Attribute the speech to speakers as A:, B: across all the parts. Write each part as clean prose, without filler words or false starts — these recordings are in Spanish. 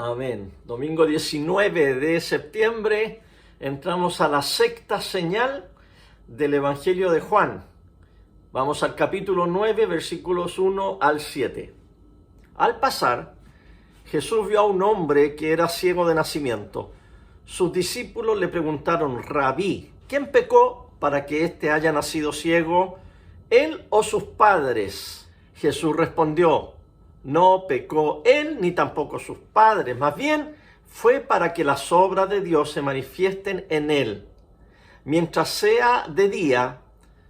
A: Amén. Domingo 19 de septiembre entramos a la sexta señal del Evangelio de Juan. Vamos al capítulo 9, versículos 1 al 7. Al pasar, Jesús vio a un hombre que era ciego de nacimiento. Sus discípulos le preguntaron: Rabí, ¿quién pecó para que éste haya nacido ciego, él o sus padres? Jesús respondió: no pecó él ni tampoco sus padres, más bien fue para que las obras de Dios se manifiesten en él. Mientras sea de día,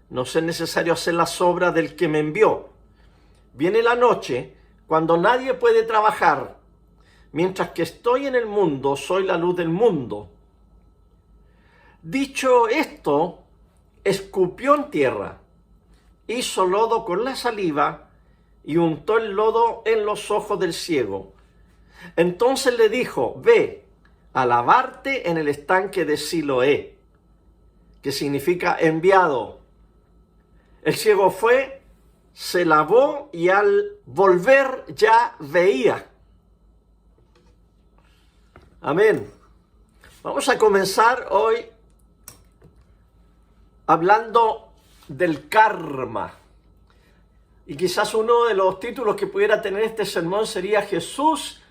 A: no es necesario hacer las obras del que me envió. Viene la noche, cuando nadie puede trabajar. Mientras que estoy en el mundo, soy la luz del mundo. Dicho esto, escupió en tierra, hizo lodo con la saliva y untó el lodo en los ojos del ciego. Entonces le dijo: ve a lavarte en el estanque de Siloé, que significa enviado. El ciego fue, se lavó y al volver ya veía. Amén. Vamos a comenzar hoy hablando del karma. Y quizás uno de los títulos que pudiera tener este sermón sería Jesús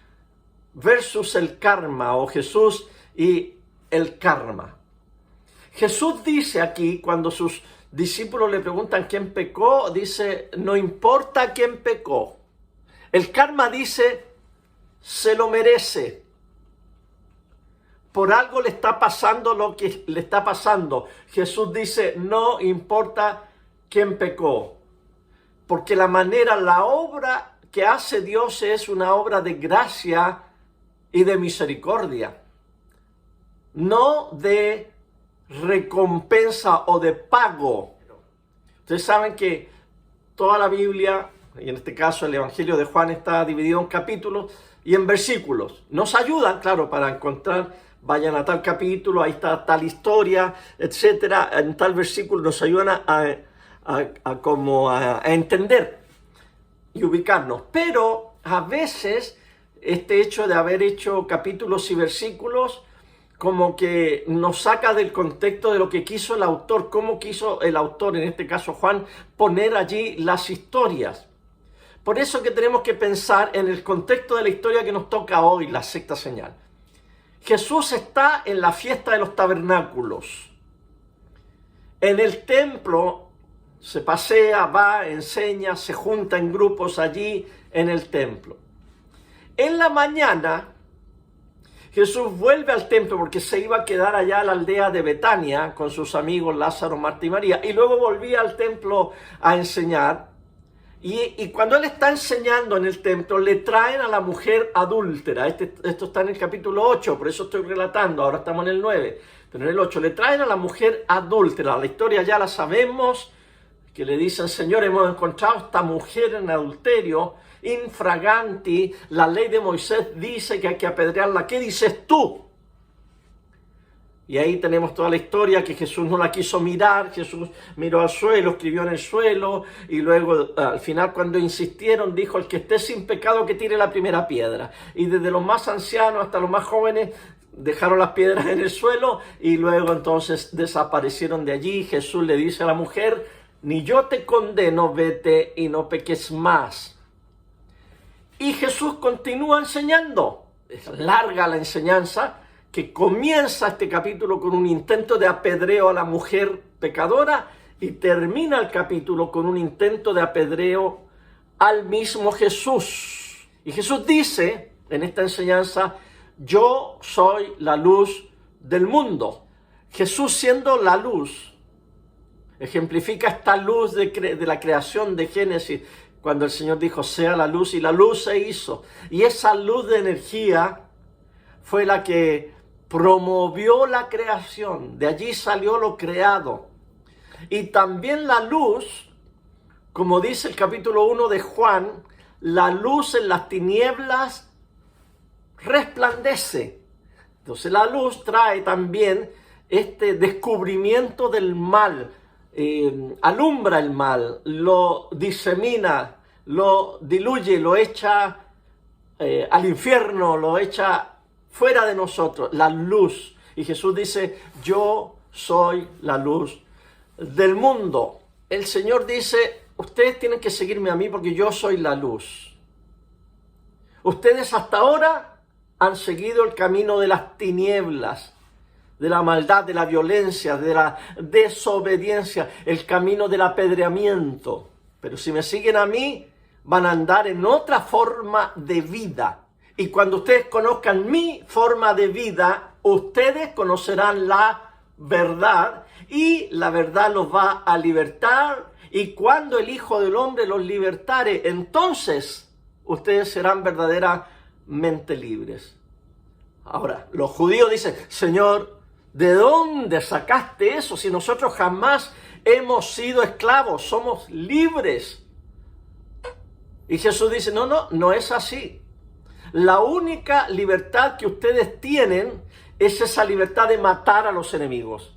A: versus el karma, o Jesús y el karma. Jesús dice aquí, cuando sus discípulos le preguntan quién pecó, dice: no importa quién pecó. El karma dice: se lo merece. Por algo le está pasando lo que le está pasando. Jesús dice: no importa quién pecó. Porque la obra que hace Dios es una obra de gracia y de misericordia, no de recompensa o de pago. Ustedes saben que toda la Biblia, y en este caso el Evangelio de Juan, está dividido en capítulos y en versículos. Nos ayudan, claro, para encontrar: vayan a tal capítulo, ahí está tal historia, etcétera. En tal versículo nos ayudan a entender y ubicarnos. Pero a veces este hecho de haber hecho capítulos y versículos como que nos saca del contexto de lo que quiso el autor, cómo quiso el autor, en este caso Juan, poner allí las historias. Por eso que tenemos que pensar en el contexto de la historia que nos toca hoy, la sexta señal. Jesús está en la fiesta de los tabernáculos. En el templo se pasea, va, enseña, se junta en grupos allí en el templo. En la mañana, Jesús vuelve al templo porque se iba a quedar allá a la aldea de Betania con sus amigos Lázaro, Marta y María, y luego volvía al templo a enseñar. Y cuando él está enseñando en el templo, le traen a la mujer adúltera. Esto está en el capítulo 8, por eso estoy relatando, ahora estamos en el 9, pero en el 8 le traen a la mujer adúltera. La historia ya la sabemos, que le dicen: Señor, hemos encontrado a esta mujer en adulterio, infraganti, la ley de Moisés dice que hay que apedrearla, ¿qué dices tú? Y ahí tenemos toda la historia, que Jesús no la quiso mirar, Jesús miró al suelo, escribió en el suelo, y luego al final, cuando insistieron, dijo: el que esté sin pecado que tire la primera piedra. Y desde los más ancianos hasta los más jóvenes dejaron las piedras en el suelo, y luego entonces desaparecieron de allí. Jesús le dice a la mujer: ni yo te condeno, vete y no peques más. Y Jesús continúa enseñando. Es larga la enseñanza, que comienza este capítulo con un intento de apedreo a la mujer pecadora y termina el capítulo con un intento de apedreo al mismo Jesús. Y Jesús dice en esta enseñanza: yo soy la luz del mundo. Jesús, siendo la luz, ejemplifica esta luz de la creación de Génesis, cuando el Señor dijo: sea la luz, y la luz se hizo. Y esa luz de energía fue la que promovió la creación. De allí salió lo creado. Y también la luz, como dice el capítulo 1 de Juan, la luz en las tinieblas resplandece. Entonces la luz trae también este descubrimiento del mal, alumbra el mal, lo disemina, lo diluye, lo echa al infierno, lo echa fuera de nosotros, la luz. Y Jesús dice, yo soy la luz del mundo. El Señor dice, ustedes tienen que seguirme a mí porque yo soy la luz. Ustedes hasta ahora han seguido el camino de las tinieblas, de la maldad, de la violencia, de la desobediencia, el camino del apedreamiento. Pero si me siguen a mí, van a andar en otra forma de vida. Y cuando ustedes conozcan mi forma de vida, ustedes conocerán la verdad y la verdad los va a libertar. Y cuando el Hijo del Hombre los libertare, entonces ustedes serán verdaderamente libres. Ahora, los judíos dicen, Señor, ¿de dónde sacaste eso? Si nosotros jamás hemos sido esclavos, somos libres. Y Jesús dice, no es así. La única libertad que ustedes tienen es esa libertad de matar a los enemigos.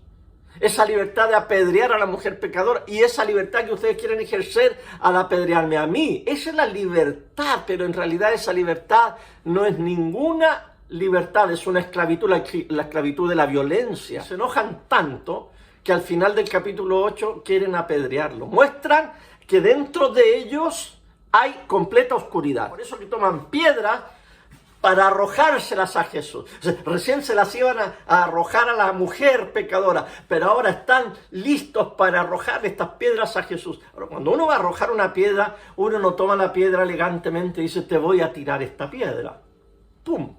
A: Esa libertad de apedrear a la mujer pecadora y esa libertad que ustedes quieren ejercer al apedrearme a mí. Esa es la libertad, pero en realidad esa libertad no es ninguna libertad, es una esclavitud, la esclavitud de la violencia. Se enojan tanto que al final del capítulo 8 quieren apedrearlo. Muestran que dentro de ellos hay completa oscuridad. Por eso que toman piedras para arrojárselas a Jesús. O sea, recién se las iban a arrojar a la mujer pecadora, pero ahora están listos para arrojar estas piedras a Jesús. Ahora, cuando uno va a arrojar una piedra, uno no toma la piedra elegantemente y dice, te voy a tirar esta piedra. ¡Pum!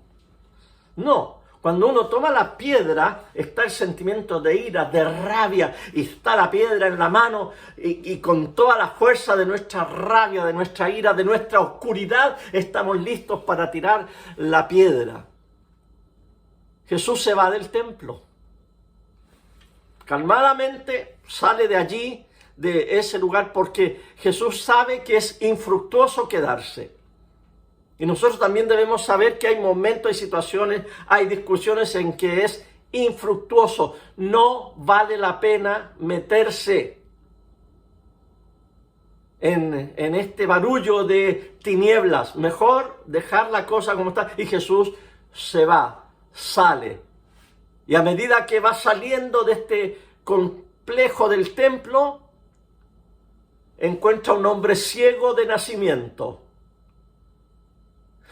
A: No. Cuando uno toma la piedra, está el sentimiento de ira, de rabia, y está la piedra en la mano, y con toda la fuerza de nuestra rabia, de nuestra ira, de nuestra oscuridad, estamos listos para tirar la piedra. Jesús se va del templo. Calmadamente sale de allí, de ese lugar, porque Jesús sabe que es infructuoso quedarse. Y nosotros también debemos saber que hay momentos y situaciones, hay discusiones en que es infructuoso. No vale la pena meterse en este barullo de tinieblas. Mejor dejar la cosa como está. Y Jesús se va, sale. Y a medida que va saliendo de este complejo del templo, encuentra un hombre ciego de nacimiento.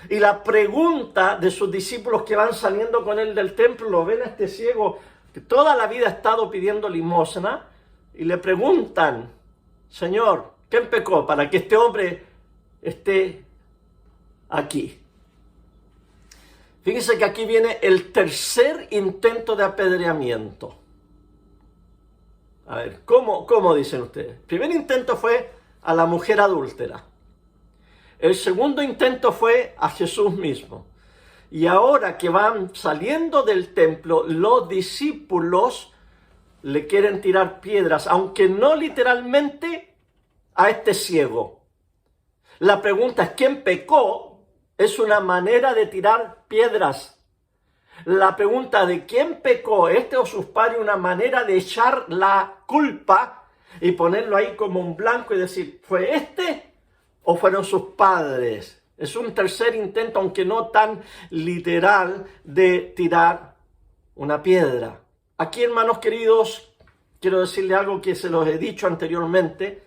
A: Y la pregunta de sus discípulos que van saliendo con él del templo, lo ven a este ciego que toda la vida ha estado pidiendo limosna, y le preguntan, Señor, ¿quién pecó para que este hombre esté aquí? Fíjense que aquí viene el tercer intento de apedreamiento. A ver, ¿cómo dicen ustedes? El primer intento fue a la mujer adúltera. El segundo intento fue a Jesús mismo. Y ahora que van saliendo del templo, los discípulos le quieren tirar piedras, aunque no literalmente, a este ciego. La pregunta es, ¿quién pecó? Es una manera de tirar piedras. La pregunta de quién pecó, este o sus padres, una manera de echar la culpa y ponerlo ahí como un blanco y decir, ¿fue este o fueron sus padres? Es un tercer intento, aunque no tan literal, de tirar una piedra. Aquí, hermanos queridos, quiero decirle algo que se los he dicho anteriormente,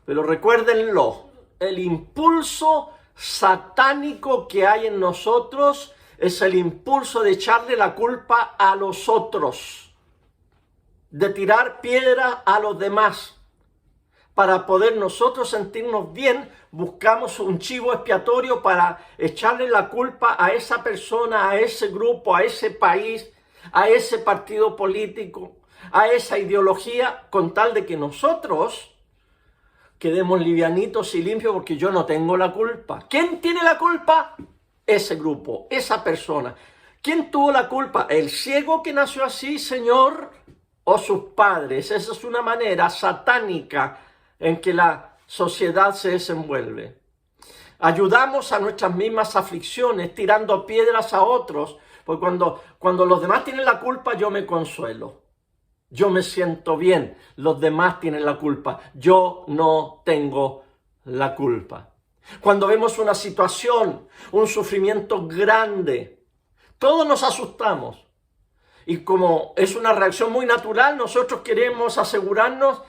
A: pero recuérdenlo, el impulso satánico que hay en nosotros es el impulso de echarle la culpa a los otros, de tirar piedra a los demás. Para poder nosotros sentirnos bien, buscamos un chivo expiatorio para echarle la culpa a esa persona, a ese grupo, a ese país, a ese partido político, a esa ideología, con tal de que nosotros quedemos livianitos y limpios porque yo no tengo la culpa. ¿Quién tiene la culpa? Ese grupo, esa persona. ¿Quién tuvo la culpa? ¿El ciego que nació así, Señor? ¿O sus padres? Esa es una manera satánica en que la sociedad se desenvuelve. Ayudamos a nuestras mismas aflicciones tirando piedras a otros, porque cuando los demás tienen la culpa, yo me consuelo. Yo me siento bien, los demás tienen la culpa, yo no tengo la culpa. Cuando vemos una situación, un sufrimiento grande, todos nos asustamos. Y como es una reacción muy natural, nosotros queremos asegurarnos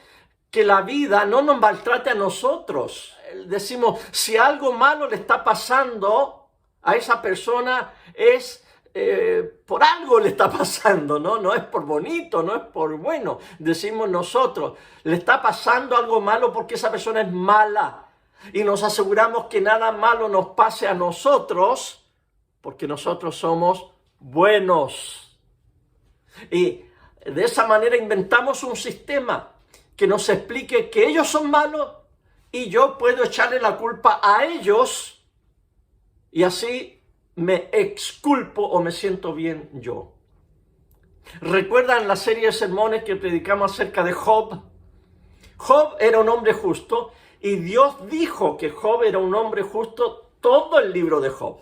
A: que la vida no nos maltrate a nosotros. Decimos, si algo malo le está pasando a esa persona, es por algo le está pasando, ¿no? No es por bonito, no es por bueno. Decimos nosotros, le está pasando algo malo porque esa persona es mala. Y nos aseguramos que nada malo nos pase a nosotros, porque nosotros somos buenos. Y de esa manera inventamos un sistema que nos explique que ellos son malos y yo puedo echarle la culpa a ellos y así me exculpo o me siento bien yo. ¿Recuerdan la serie de sermones que predicamos acerca de Job? Job era un hombre justo y Dios dijo que Job era un hombre justo todo el libro de Job.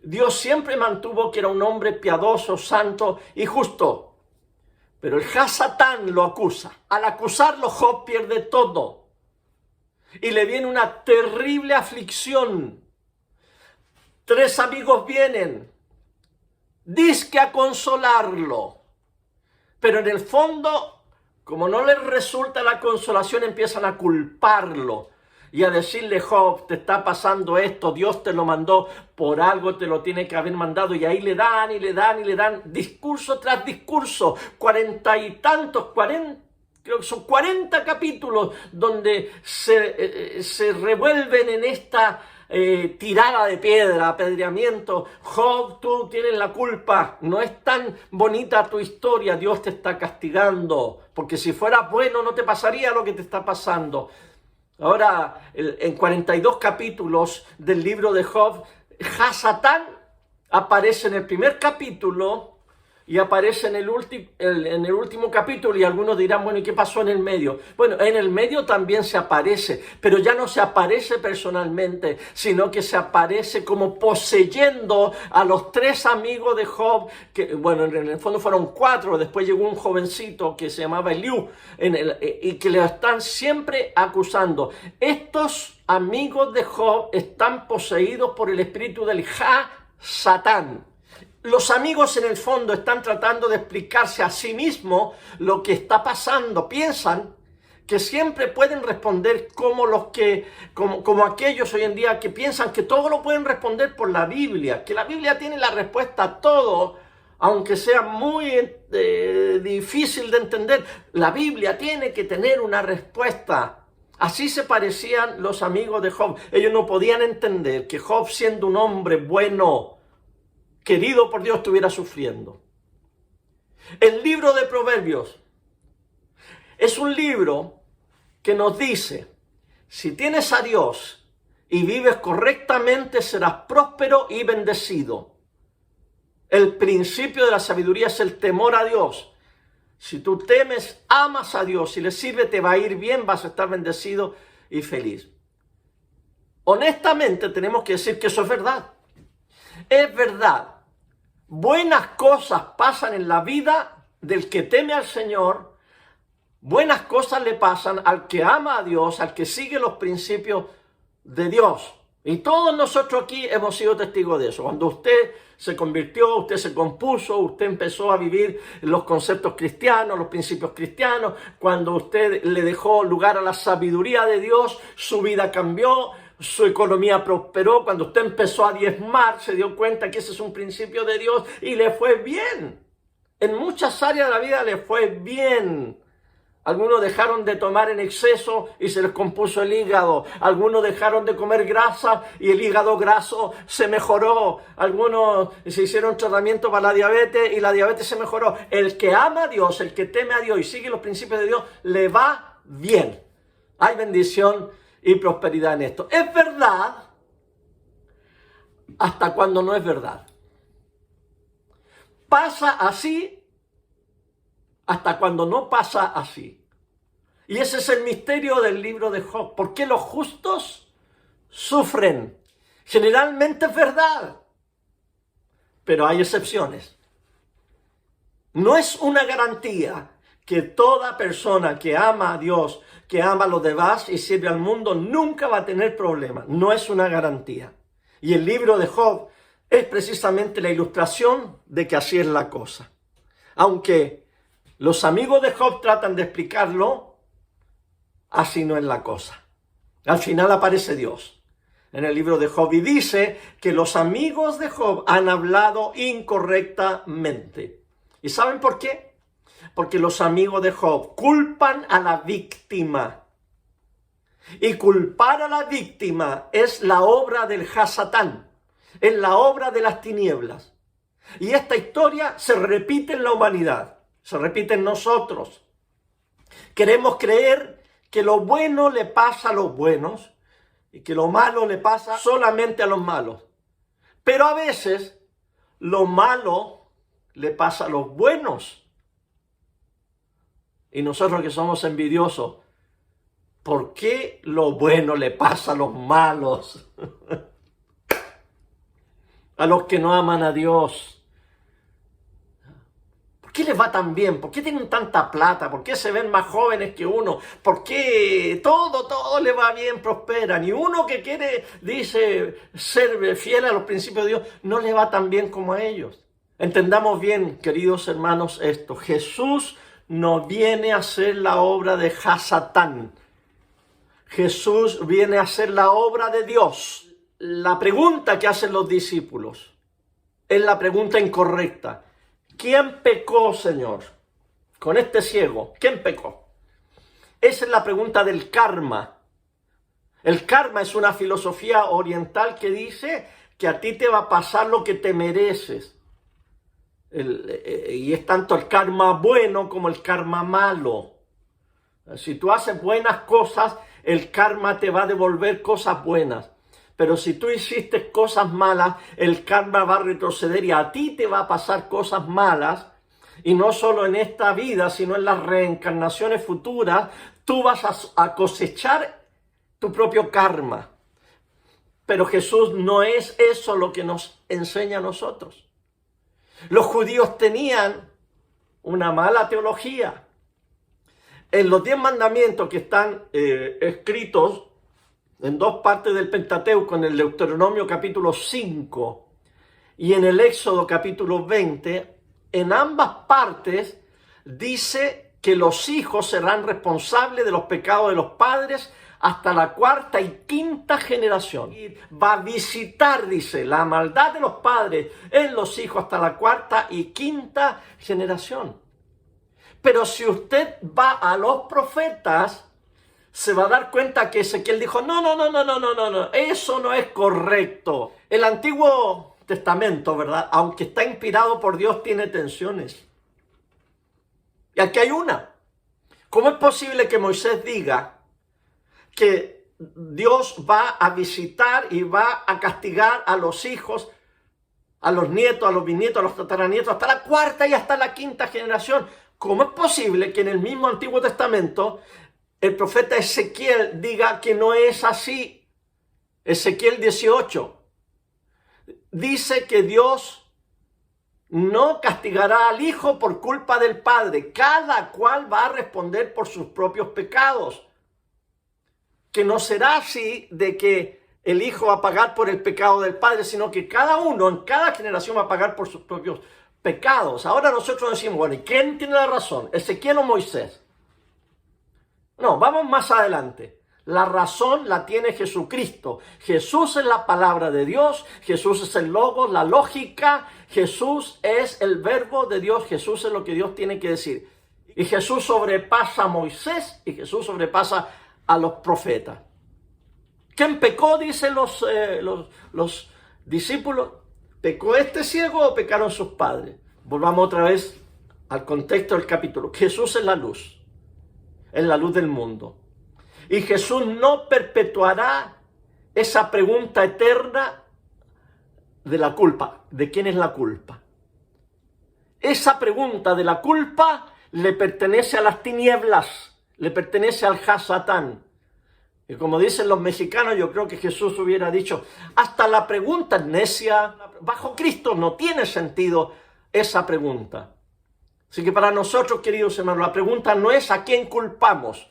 A: Dios siempre mantuvo que era un hombre piadoso, santo y justo. Pero el Hasatán lo acusa. Al acusarlo, Job pierde todo. Y le viene una terrible aflicción. 3 amigos vienen, dizque a consolarlo. Pero en el fondo, como no les resulta la consolación, empiezan a culparlo. Y a decirle, Job, te está pasando esto, Dios te lo mandó, por algo te lo tiene que haber mandado. Y ahí le dan, y le dan, y le dan, discurso tras discurso, 40 y tantos, 40, creo que son 40 capítulos, donde se revuelven en esta tirada de piedra, apedreamiento. Job, tú tienes la culpa, no es tan bonita tu historia, Dios te está castigando, porque si fueras bueno no te pasaría lo que te está pasando. Ahora, en 42 capítulos del libro de Job, Hasatán aparece en el primer capítulo y aparece en el último capítulo, y algunos dirán, bueno, ¿y qué pasó en el medio? Bueno, en el medio también se aparece, pero ya no se aparece personalmente, sino que se aparece como poseyendo a los 3 amigos de Job, que, bueno, en el fondo fueron 4, después llegó un jovencito que se llamaba Eliú, y que le están siempre acusando. Estos amigos de Job están poseídos por el espíritu del Hasatán. Los amigos en el fondo están tratando de explicarse a sí mismos lo que está pasando. Piensan que siempre pueden responder como aquellos hoy en día que piensan que todo lo pueden responder por la Biblia, que la Biblia tiene la respuesta a todo, aunque sea muy difícil de entender. La Biblia tiene que tener una respuesta. Así se parecían los amigos de Job. Ellos no podían entender que Job, siendo un hombre bueno, querido por Dios, estuviera sufriendo. El libro de Proverbios es un libro que nos dice, si tienes a Dios y vives correctamente, serás próspero y bendecido. El principio de la sabiduría es el temor a Dios. Si tú temes, amas a Dios y le sirve, te va a ir bien, vas a estar bendecido y feliz. Honestamente tenemos que decir que eso es verdad. Es verdad. Buenas cosas pasan en la vida del que teme al Señor. Buenas cosas le pasan al que ama a Dios, al que sigue los principios de Dios. Y todos nosotros aquí hemos sido testigos de eso. Cuando usted se convirtió, usted se compuso, usted empezó a vivir los conceptos cristianos, los principios cristianos. Cuando usted le dejó lugar a la sabiduría de Dios, su vida cambió. Su economía prosperó. Cuando usted empezó a diezmar, se dio cuenta que ese es un principio de Dios y le fue bien. En muchas áreas de la vida le fue bien. Algunos dejaron de tomar en exceso y se les compuso el hígado. Algunos dejaron de comer grasa y el hígado graso se mejoró. Algunos se hicieron tratamiento para la diabetes y la diabetes se mejoró. El que ama a Dios, el que teme a Dios y sigue los principios de Dios, le va bien. Hay bendición y prosperidad en esto. Es verdad hasta cuando no es verdad. Pasa así hasta cuando no pasa así. Y ese es el misterio del libro de Job. ¿Por qué los justos sufren? Generalmente es verdad, pero hay excepciones. No es una garantía que toda persona que ama a Dios, que ama a los demás y sirve al mundo, nunca va a tener problemas. No es una garantía. Y el libro de Job es precisamente la ilustración de que así es la cosa. Aunque los amigos de Job tratan de explicarlo, así no es la cosa. Al final aparece Dios en el libro de Job y dice que los amigos de Job han hablado incorrectamente. ¿Y saben por qué? Porque los amigos de Job culpan a la víctima. Y culpar a la víctima es la obra del Hasatán, es la obra de las tinieblas. Y esta historia se repite en la humanidad, se repite en nosotros. Queremos creer que lo bueno le pasa a los buenos y que lo malo le pasa solamente a los malos. Pero a veces lo malo le pasa a los buenos. Y nosotros que somos envidiosos, ¿por qué lo bueno le pasa a los malos? A los que no aman a Dios. ¿Por qué les va tan bien? ¿Por qué tienen tanta plata? ¿Por qué se ven más jóvenes que uno? ¿Por qué todo les va bien, prosperan? Y uno que quiere, dice, ser fiel a los principios de Dios, no le va tan bien como a ellos. Entendamos bien, queridos hermanos, esto. Jesús no viene a hacer la obra de Hasatán. Jesús viene a hacer la obra de Dios. La pregunta que hacen los discípulos es la pregunta incorrecta. ¿Quién pecó, Señor? Con este ciego, ¿quién pecó? Esa es la pregunta del karma. El karma es una filosofía oriental que dice que a ti te va a pasar lo que te mereces. Y es tanto el karma bueno como el karma malo. Si tú haces buenas cosas, el karma te va a devolver cosas buenas. Pero si tú hiciste cosas malas, el karma va a retroceder y a ti te va a pasar cosas malas. Y no solo en esta vida, sino en las reencarnaciones futuras, tú vas a cosechar tu propio karma. Pero Jesús no es eso lo que nos enseña a nosotros. Los judíos tenían una mala teología. En los 10 mandamientos que están escritos en 2 partes del Pentateuco, en el Deuteronomio capítulo 5 y en el Éxodo capítulo 20, en ambas partes dice que los hijos serán responsables de los pecados de los padres hasta la 4ª y 5ª generación. Y va a visitar, dice, la maldad de los padres en los hijos hasta la 4ª y 5ª generación. Pero si usted va a los profetas, se va a dar cuenta que Ezequiel dijo, no, eso no es correcto. El Antiguo Testamento, ¿verdad? Aunque está inspirado por Dios, tiene tensiones. Y aquí hay una. ¿Cómo es posible que Moisés diga que Dios va a visitar y va a castigar a los hijos, a los nietos, a los bisnietos, a los tataranietos, hasta la 4ª y hasta la 5ª generación? ¿Cómo es posible que en el mismo Antiguo Testamento el profeta Ezequiel diga que no es así? Ezequiel 18 dice que Dios no castigará al hijo por culpa del padre. Cada cual va a responder por sus propios pecados. Que no será así de que el hijo va a pagar por el pecado del padre, sino que cada uno en cada generación va a pagar por sus propios pecados. Ahora nosotros decimos, bueno, ¿y quién tiene la razón? ¿Ezequiel o Moisés? No, vamos más adelante. La razón la tiene Jesucristo. Jesús es la palabra de Dios. Jesús es el logos, la lógica. Jesús es el verbo de Dios. Jesús es lo que Dios tiene que decir. Y Jesús sobrepasa a Moisés y Jesús sobrepasa a los profetas. ¿Quién pecó? Dicen los discípulos. ¿Pecó este ciego o pecaron sus padres? Volvamos otra vez al contexto del capítulo. Jesús es la luz del mundo. Y Jesús no perpetuará esa pregunta eterna de la culpa. ¿De quién es la culpa? Esa pregunta de la culpa le pertenece a las tinieblas, le pertenece al Hasatán. Y como dicen los mexicanos, yo creo que Jesús hubiera dicho, hasta la pregunta necia, bajo Cristo no tiene sentido esa pregunta. Así que para nosotros, queridos hermanos, la pregunta no es a quién culpamos.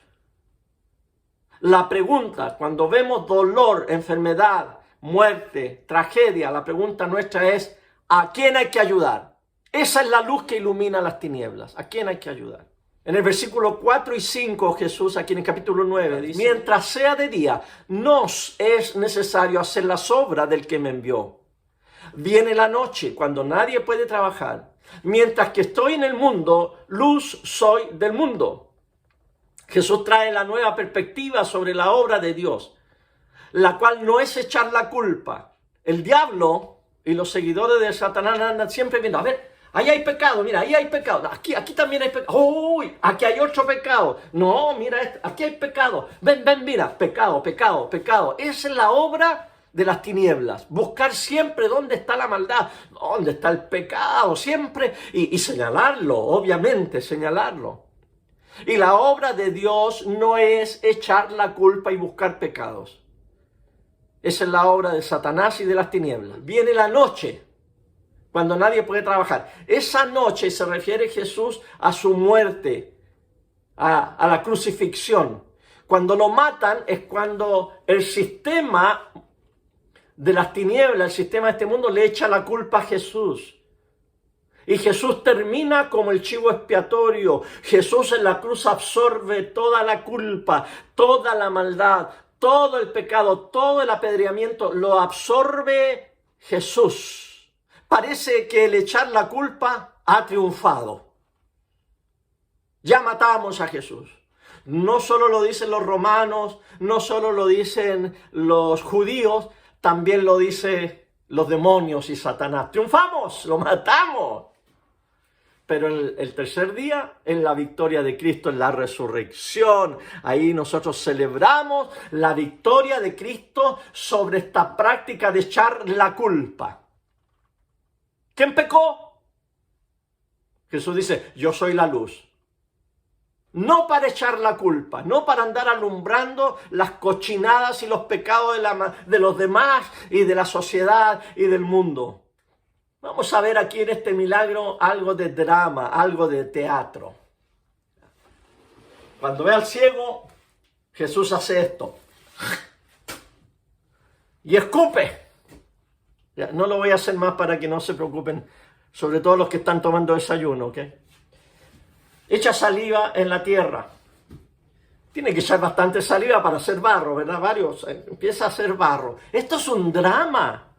A: La pregunta, cuando vemos dolor, enfermedad, muerte, tragedia, la pregunta nuestra es ¿a quién hay que ayudar? Esa es la luz que ilumina las tinieblas. ¿A quién hay que ayudar? En el versículo 4 y 5, Jesús, aquí en el capítulo 9, dice: mientras sea de día, nos es necesario hacer las obras del que me envió. Viene la noche, cuando nadie puede trabajar. Mientras que estoy en el mundo, luz soy del mundo. Jesús trae la nueva perspectiva sobre la obra de Dios, la cual no es echar la culpa. El diablo y los seguidores de Satanás andan siempre viendo, a ver, ahí hay pecado, mira, ahí hay pecado, aquí también hay pecado, uy, aquí hay otro pecado, no, mira, aquí hay pecado, ven, mira, pecado. Esa es la obra de las tinieblas, buscar siempre dónde está la maldad, dónde está el pecado, siempre, y señalarlo, obviamente, señalarlo. Y la obra de Dios no es echar la culpa y buscar pecados. Esa es la obra de Satanás y de las tinieblas. Viene la noche, cuando nadie puede trabajar. Esa noche se refiere Jesús a su muerte, a la crucifixión. Cuando lo matan es cuando el sistema de las tinieblas, el sistema de este mundo, le echa la culpa a Jesús. Y Jesús termina como el chivo expiatorio. Jesús en la cruz absorbe toda la culpa, toda la maldad, todo el pecado, todo el apedreamiento, lo absorbe Jesús. Parece que el echar la culpa ha triunfado. Ya matamos a Jesús. No solo lo dicen los romanos, no solo lo dicen los judíos, también lo dicen los demonios y Satanás. Triunfamos, lo matamos. Pero el tercer día, en la victoria de Cristo, en la resurrección, ahí nosotros celebramos la victoria de Cristo sobre esta práctica de echar la culpa. ¿Quién pecó? Jesús dice, yo soy la luz. No para echar la culpa, no para andar alumbrando las cochinadas y los pecados de los demás y de la sociedad y del mundo. Vamos a ver aquí en este milagro algo de drama, algo de teatro. Cuando ve al ciego, Jesús hace esto. Y escupe. Ya, no lo voy a hacer más para que no se preocupen, sobre todo los que están tomando desayuno, ¿ok? Echa saliva en la tierra. Tiene que echar bastante saliva para hacer barro, ¿verdad? Empieza a hacer barro. Esto es un drama.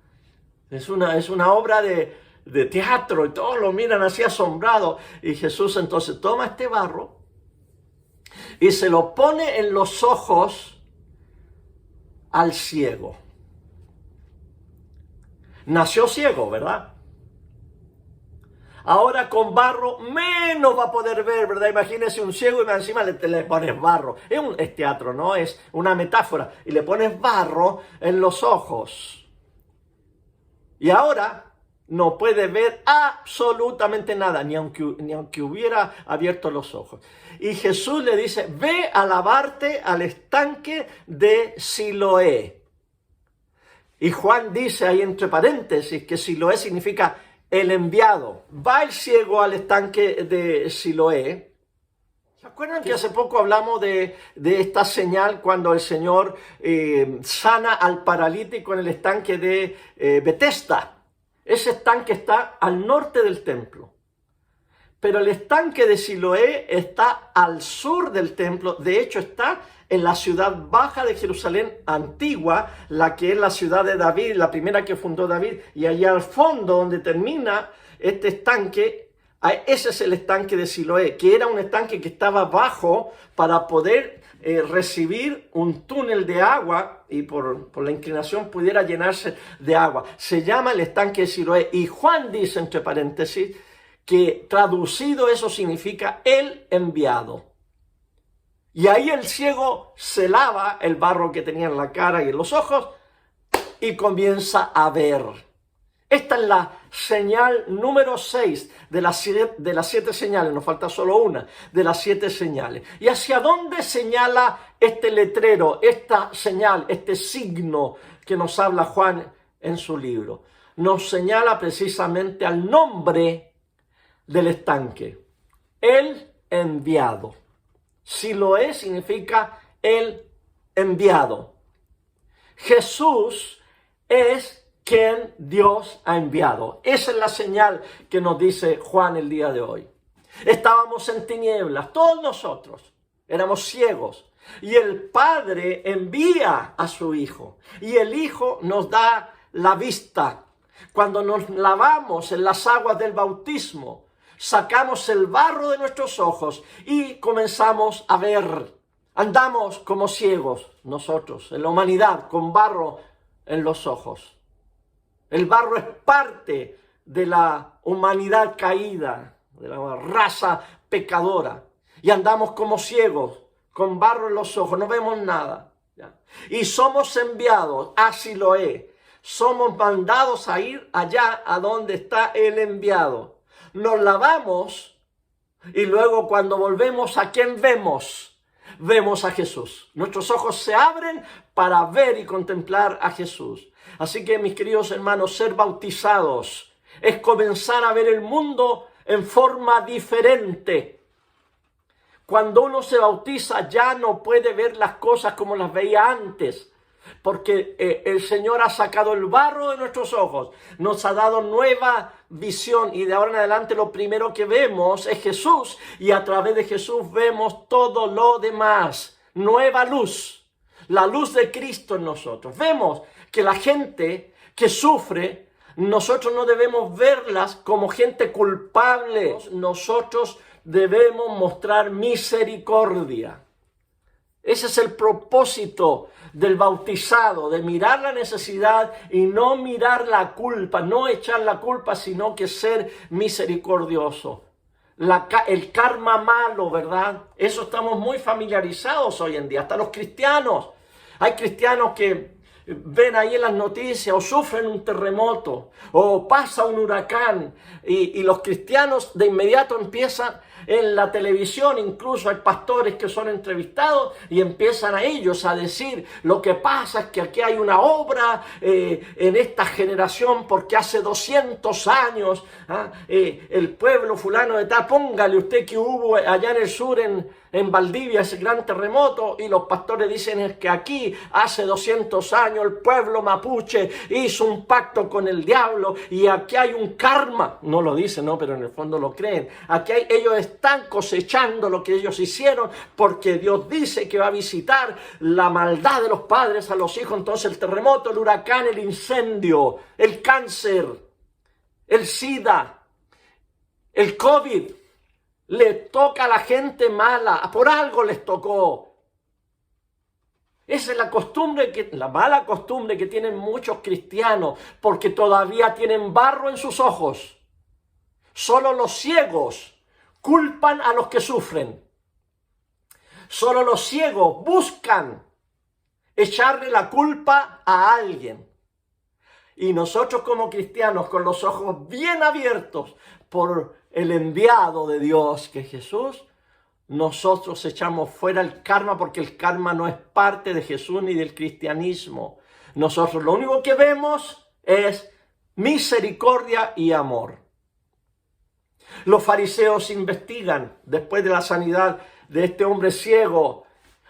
A: Es una obra de teatro y todos lo miran así asombrados. Y Jesús entonces toma este barro y se lo pone en los ojos al ciego. Nació ciego, ¿verdad? Ahora con barro menos va a poder ver, ¿verdad? Imagínese un ciego y encima le pones barro. Es teatro, ¿no? Es una metáfora. Y le pones barro en los ojos. Y ahora no puede ver absolutamente nada, ni aunque hubiera abierto los ojos. Y Jesús le dice, ve a lavarte al estanque de Siloé. Y Juan dice ahí entre paréntesis que Siloé significa el enviado. Va el ciego al estanque de Siloé. ¿Se acuerdan que hace poco hablamos de esta señal cuando el Señor sana al paralítico en el estanque de Betesda? Ese estanque está al norte del templo. Pero el estanque de Siloé está al sur del templo. De hecho, está en la ciudad baja de Jerusalén antigua, la que es la ciudad de David, la primera que fundó David. Y allá al fondo, donde termina este estanque, ese es el estanque de Siloé, que era un estanque que estaba bajo para poder recibir un túnel de agua y por la inclinación pudiera llenarse de agua. Se llama el estanque de Siloé. Y Juan dice, entre paréntesis, que traducido eso significa el enviado. Y ahí el ciego se lava el barro que tenía en la cara y en los ojos y comienza a ver. Esta es la señal número 6 de las 7 señales. Nos falta solo una de las 7 señales. ¿Y hacia dónde señala este letrero, esta señal, este signo que nos habla Juan en su libro? Nos señala precisamente al nombre del estanque. el enviado. Siloé significa el enviado. Jesús es quien Dios ha enviado. Esa es la señal que nos dice Juan el día de hoy. Estábamos en tinieblas, todos nosotros éramos ciegos. Y el Padre envía a su Hijo. Y el Hijo nos da la vista. Cuando nos lavamos en las aguas del bautismo, sacamos el barro de nuestros ojos y comenzamos a ver. Andamos como ciegos nosotros, en la humanidad, con barro en los ojos. El barro es parte de la humanidad caída, de la raza pecadora. Y andamos como ciegos, con barro en los ojos, no vemos nada. ¿Ya? Y somos enviados a Siloé. Somos mandados a ir allá a donde está el enviado. Nos lavamos y luego cuando volvemos, ¿a quién vemos? Vemos a Jesús. Nuestros ojos se abren para ver y contemplar a Jesús. Así que, mis queridos hermanos, ser bautizados es comenzar a ver el mundo en forma diferente. Cuando uno se bautiza ya no puede ver las cosas como las veía antes, porque el Señor ha sacado el barro de nuestros ojos, nos ha dado nueva visión y de ahora en adelante lo primero que vemos es Jesús y a través de Jesús vemos todo lo demás. Nueva luz, la luz de Cristo en nosotros. Vemos que la gente que sufre, nosotros no debemos verlas como gente culpable. Nosotros debemos mostrar misericordia. Ese es el propósito del bautizado, de mirar la necesidad y no mirar la culpa, no echar la culpa, sino que ser misericordioso. El karma malo, ¿verdad? Eso estamos muy familiarizados hoy en día, hasta los cristianos. Hay cristianos que ven ahí en las noticias o sufren un terremoto o pasa un huracán y los cristianos de inmediato empiezan en la televisión, incluso hay pastores que son entrevistados y empiezan a ellos a decir lo que pasa es que aquí hay una obra en esta generación porque hace 200 años el pueblo fulano de tal, póngale usted que hubo allá en el sur en Valdivia ese gran terremoto y los pastores dicen es que aquí hace 200 años el pueblo mapuche hizo un pacto con el diablo y aquí hay un karma, no lo dicen, no, pero en el fondo lo creen, aquí ellos están cosechando lo que ellos hicieron porque Dios dice que va a visitar la maldad de los padres a los hijos, entonces el terremoto, el huracán, el incendio, el cáncer, el SIDA, el COVID, le toca a la gente mala, por algo les tocó. Esa es la mala costumbre que tienen muchos cristianos, porque todavía tienen barro en sus ojos. Solo los ciegos culpan a los que sufren. Solo los ciegos buscan echarle la culpa a alguien. Y nosotros como cristianos, con los ojos bien abiertos por el enviado de Dios, que es Jesús, nosotros echamos fuera el karma porque el karma no es parte de Jesús ni del cristianismo. Nosotros lo único que vemos es misericordia y amor. Los fariseos investigan después de la sanidad de este hombre ciego.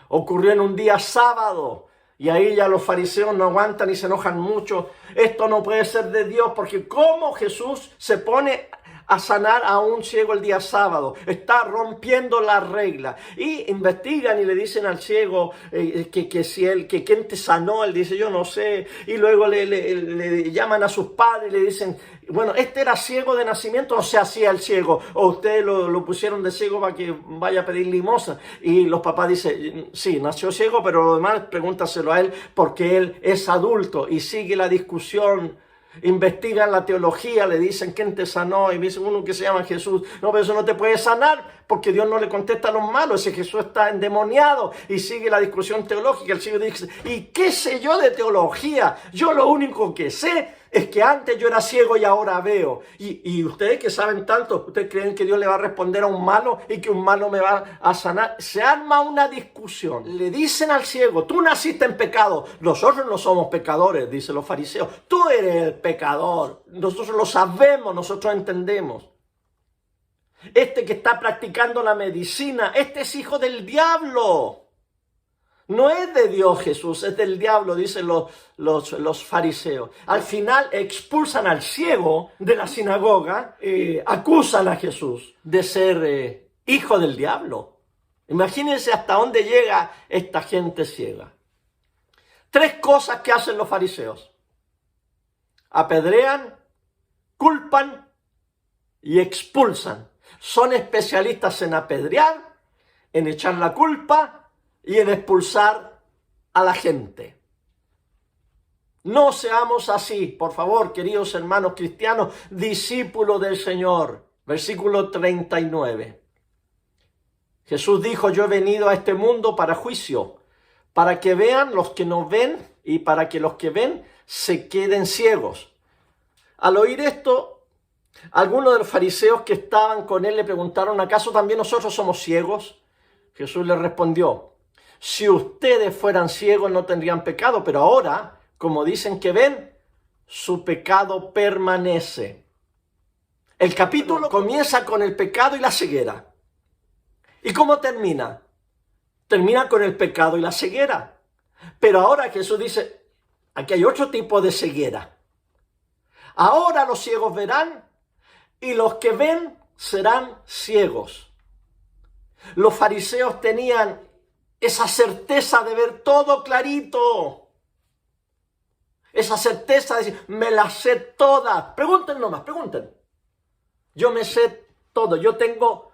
A: Ocurrió en un día sábado. Y ahí ya los fariseos no aguantan y se enojan mucho. Esto no puede ser de Dios porque ¿cómo Jesús se pone a sanar a un ciego el día sábado? Está rompiendo la regla. Y investigan y le dicen al ciego que quién te sanó. Él dice, yo no sé. Y luego le llaman a sus padres y le dicen, bueno, este era ciego de nacimiento o se hacía el ciego. O ustedes lo pusieron de ciego para que vaya a pedir limosna. Y los papás dicen, sí, nació ciego, pero lo demás pregúntaselo a él porque él es adulto. Y sigue la discusión. Investigan la teología, le dicen quién te sanó y dice uno que se llama Jesús. No, pero eso no te puede sanar porque Dios no le contesta a los malos, ese Jesús está endemoniado. Y sigue la discusión teológica. El ciego dice, ¿y qué sé yo de teología? Yo lo único que sé es que antes yo era ciego y ahora veo. Y ustedes que saben tanto, ¿ustedes creen que Dios le va a responder a un malo y que un malo me va a sanar? Se arma una discusión. Le dicen al ciego, tú naciste en pecado. Nosotros no somos pecadores, dicen los fariseos. Tú eres el pecador. Nosotros lo sabemos, nosotros entendemos. este que está practicando la medicina, este es hijo del diablo. No es de Dios Jesús, es del diablo, dicen los fariseos. Al final expulsan al ciego de la sinagoga, acusan a Jesús de ser hijo del diablo. Imagínense hasta dónde llega esta gente ciega. 3 cosas que hacen los fariseos: apedrean, culpan y expulsan. Son especialistas en apedrear, en echar la culpa y en expulsar a la gente. No seamos así, por favor, queridos hermanos cristianos, discípulos del Señor. Versículo 39. Jesús dijo: yo he venido a este mundo para juicio, para que vean los que no ven y para que los que ven se queden ciegos. Al oír esto, algunos de los fariseos que estaban con él le preguntaron: ¿acaso también nosotros somos ciegos? Jesús les respondió: si ustedes fueran ciegos no tendrían pecado, pero ahora, como dicen que ven, su pecado permanece. El capítulo comienza con el pecado y la ceguera. ¿Y cómo termina? Termina con el pecado y la ceguera. Pero ahora Jesús dice, aquí hay otro tipo de ceguera. Ahora los ciegos verán y los que ven serán ciegos. Los fariseos tenían esa certeza de ver todo clarito. Esa certeza de decir, me las sé todas. Pregunten nomás, pregunten. Yo me sé todo, yo tengo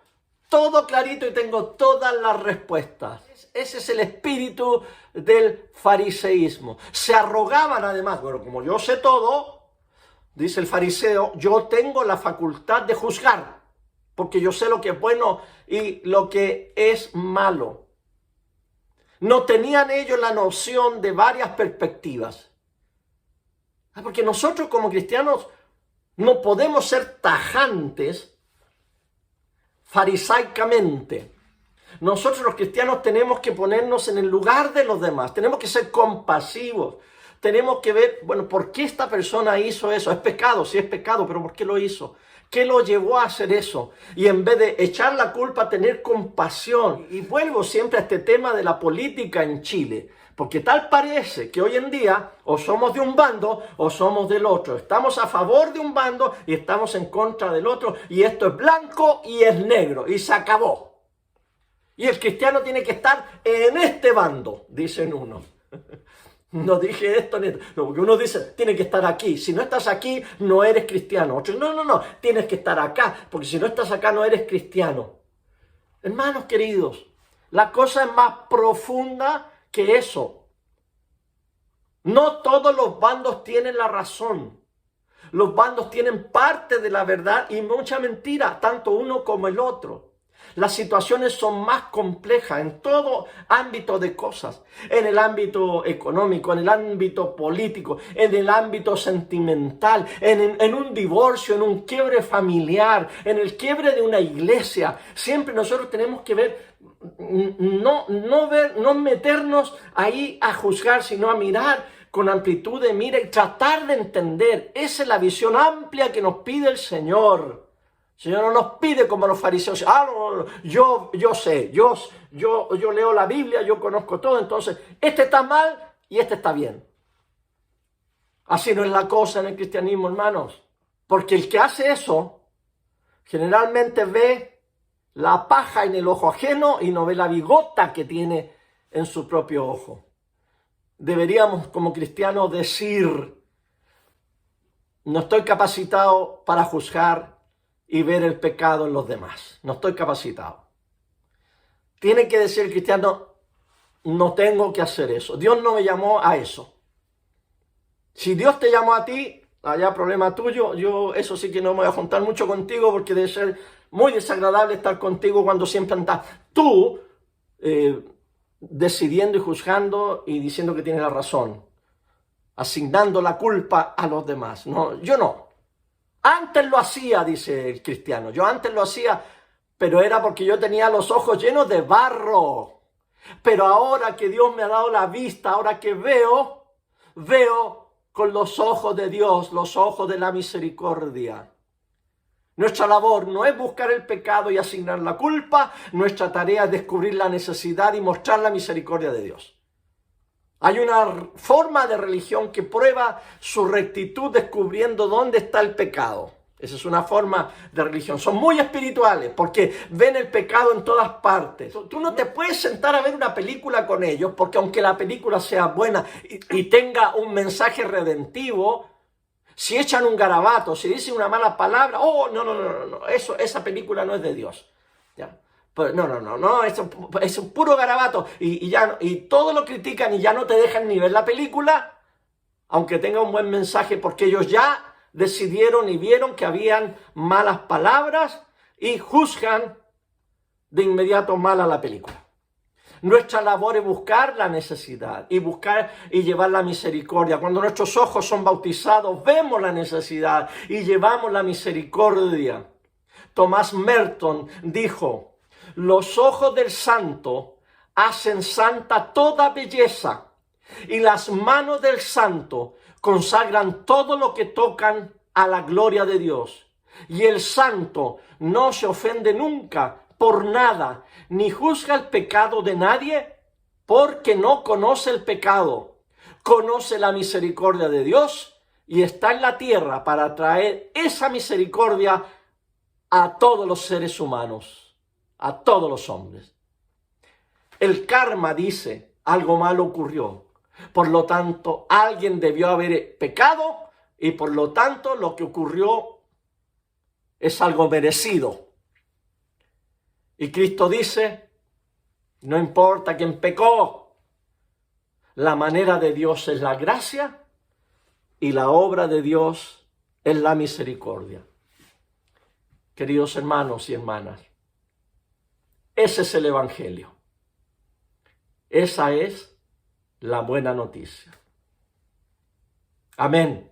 A: todo clarito y tengo todas las respuestas. Ese es el espíritu del fariseísmo. Se arrogaban además, bueno, como yo sé todo, dice el fariseo, yo tengo la facultad de juzgar, porque yo sé lo que es bueno y lo que es malo. No tenían ellos la noción de varias perspectivas. Porque nosotros como cristianos no podemos ser tajantes farisaicamente. Nosotros los cristianos tenemos que ponernos en el lugar de los demás. Tenemos que ser compasivos. Tenemos que ver, bueno, ¿por qué esta persona hizo eso? Es pecado, sí es pecado, pero ¿por qué lo hizo? ¿Qué lo llevó a hacer eso? Y en vez de echar la culpa, tener compasión. Y vuelvo siempre a este tema de la política en Chile. Porque tal parece que hoy en día o somos de un bando o somos del otro. Estamos a favor de un bando y estamos en contra del otro. Y esto es blanco y es negro. Y se acabó. Y el cristiano tiene que estar en este bando, dicen unos. No dije esto ni esto. No, porque uno dice, tiene que estar aquí. Si no estás aquí, no eres cristiano. Otros, no. Tienes que estar acá, porque si no estás acá, no eres cristiano. Hermanos queridos, la cosa es más profunda que eso. No todos los bandos tienen la razón. Los bandos tienen parte de la verdad y mucha mentira, tanto uno como el otro. Las situaciones son más complejas en todo ámbito de cosas, en el ámbito económico, en el ámbito político, en el ámbito sentimental, en un divorcio, en un quiebre familiar, en el quiebre de una iglesia. Siempre nosotros tenemos que ver, no meternos ahí a juzgar, sino a mirar con amplitud de mira y tratar de entender. Esa es la visión amplia que nos pide el Señor. El Señor no nos pide como los fariseos, no, yo sé, yo leo la Biblia, yo conozco todo, entonces este está mal y este está bien. Así no es la cosa en el cristianismo, hermanos, porque el que hace eso generalmente ve la paja en el ojo ajeno y no ve la bigota que tiene en su propio ojo. Deberíamos como cristianos decir, no estoy capacitado para juzgar y ver el pecado en los demás. No estoy capacitado. Tiene que decir el cristiano, no tengo que hacer eso. Dios no me llamó a eso. Si Dios te llamó a ti, allá problema tuyo. Yo eso sí que no me voy a juntar mucho contigo porque debe ser muy desagradable estar contigo cuando siempre andas tú decidiendo y juzgando y diciendo que tienes la razón. Asignando la culpa a los demás. No, yo no. Antes lo hacía, dice el cristiano. Yo antes lo hacía, pero era porque yo tenía los ojos llenos de barro. Pero ahora que Dios me ha dado la vista, ahora que veo con los ojos de Dios, los ojos de la misericordia. Nuestra labor no es buscar el pecado y asignar la culpa. Nuestra tarea es descubrir la necesidad y mostrar la misericordia de Dios. Hay una forma de religión que prueba su rectitud descubriendo dónde está el pecado. Esa es una forma de religión. Son muy espirituales porque ven el pecado en todas partes. Tú no te puedes sentar a ver una película con ellos porque aunque la película sea buena y tenga un mensaje redentivo, si echan un garabato, si dicen una mala palabra, oh, no, esa película no es de Dios. ¿Ya? Pues no, es un puro garabato y todo lo critican y ya no te dejan ni ver la película, aunque tenga un buen mensaje, porque ellos ya decidieron y vieron que habían malas palabras y juzgan de inmediato mal a la película. Nuestra labor es buscar la necesidad y buscar y llevar la misericordia. Cuando nuestros ojos son bautizados, vemos la necesidad y llevamos la misericordia. Tomás Merton dijo: los ojos del santo hacen santa toda belleza y las manos del santo consagran todo lo que tocan a la gloria de Dios. Y el santo no se ofende nunca por nada, ni juzga el pecado de nadie, porque no conoce el pecado. Conoce la misericordia de Dios y está en la tierra para traer esa misericordia a todos los seres humanos, a todos los hombres. El karma dice: algo malo ocurrió. Por lo tanto, alguien debió haber pecado y por lo tanto lo que ocurrió es algo merecido. Y Cristo dice: no importa quién pecó, la manera de Dios es la gracia y la obra de Dios es la misericordia. Queridos hermanos y hermanas, ese es el Evangelio. Esa es la buena noticia. Amén.